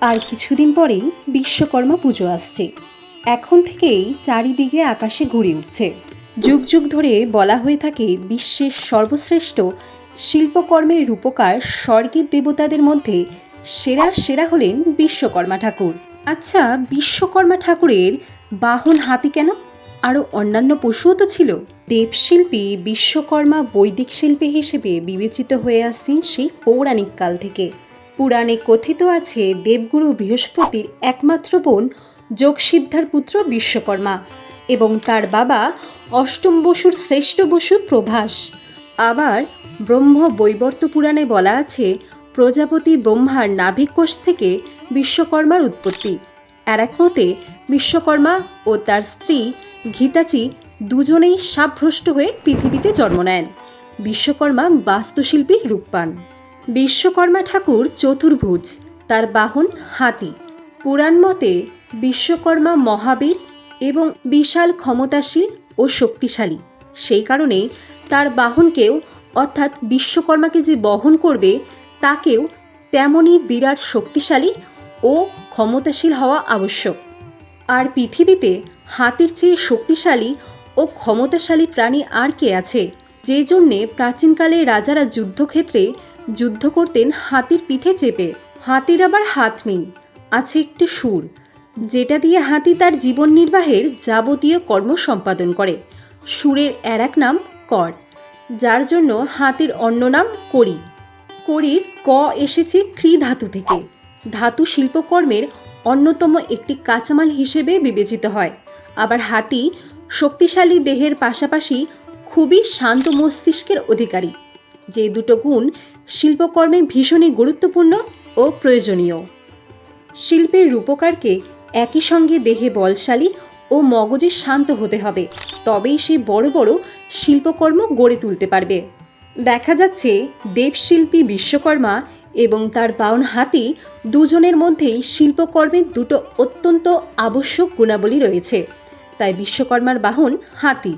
আর কিছুদিন পরেই বিশ্বকর্মা পুজো আসছে। এখন থেকেই চারিদিকে আকাশে ঘুরে উঠছে। যুগ যুগ ধরে বলা হয়ে থাকে বিশ্বের সর্বশ্রেষ্ঠ শিল্পকর্মের রূপকার স্বর্গের দেবতাদের মধ্যে সেরা সেরা হলেন বিশ্বকর্মা ঠাকুর। আচ্ছা, বিশ্বকর্মা ঠাকুরের বাহন হাতি কেন? আরও অন্যান্য পশুও তো ছিল। দেবশিল্পী বিশ্বকর্মা বৈদিক শিল্পী হিসেবে বিবেচিত হয়ে আসছেন সেই পৌরাণিক কাল থেকে। পুরাণে কথিত আছে দেবগুরু বৃহস্পতির একমাত্র বোন যোগসিদ্ধার পুত্র বিশ্বকর্মা এবং তার বাবা অষ্টম বসুর শ্রেষ্ঠ বসু প্রভাস। আবার ব্রহ্ম বৈবর্ত পুরাণে বলা আছে প্রজাপতি ব্রহ্মার নাভিকোষ থেকে বিশ্বকর্মার উৎপত্তি। আর এক মতে বিশ্বকর্মা ও তার স্ত্রী ঘিতাচি দুজনেই সাপভ্রষ্ট হয়ে পৃথিবীতে জন্ম নেন। বিশ্বকর্মা বাস্তুশিল্পীর রূপ পান। বিশ্বকর্মা ঠাকুর চতুর্ভুজ, তার বাহন হাতি। পুরাণ মতে বিশ্বকর্মা মহাবীর এবং বিশাল ক্ষমতাশীল ও শক্তিশালী। সেই কারণে তার বাহনকেও অর্থাৎ বিশ্বকর্মাকে যে বহন করবে তাকেও তেমনই বিরাট শক্তিশালী ও ক্ষমতাশীল হওয়া আবশ্যক। আর পৃথিবীতে হাতির চেয়ে শক্তিশালী ও ক্ষমতাশালী প্রাণী আর কে আছে? যে জন্যে প্রাচীনকালে রাজারা যুদ্ধক্ষেত্রে যুদ্ধ করতেন হাতির পিঠে চেপে। হাতির আবার হাত নেই, আছে একটি সুর, যেটা দিয়ে হাতি তার জীবন নির্বাহের যাবতীয় কর্ম সম্পাদন করে। সুরের আর এক নাম কর, যার জন্য হাতির অন্য নাম করি। করির ক এসেছে ক্রি ধাতু থেকে। ধাতু শিল্পকর্মের অন্যতম একটি কাঁচামাল হিসেবে বিবেচিত হয়। আবার হাতি শক্তিশালী দেহের পাশাপাশি খুবই শান্ত মস্তিষ্কের অধিকারী, যে দুটো গুণ শিল্পকর্মে ভীষণই গুরুত্বপূর্ণ ও প্রয়োজনীয়। শিল্পের রূপকারকে একই সঙ্গে দেহে বলশালী ও মগজে শান্ত হতে হবে, তবেই সে বড় বড় শিল্পকর্ম গড়ে তুলতে পারবে। দেখা যাচ্ছে দেবশিল্পী বিশ্বকর্মা এবং তার বাহন হাতি দুজনের মধ্যেই শিল্পকর্মের দুটো অত্যন্ত আবশ্যক গুণাবলী রয়েছে। তাই বিশ্বকর্মার বাহন হাতি।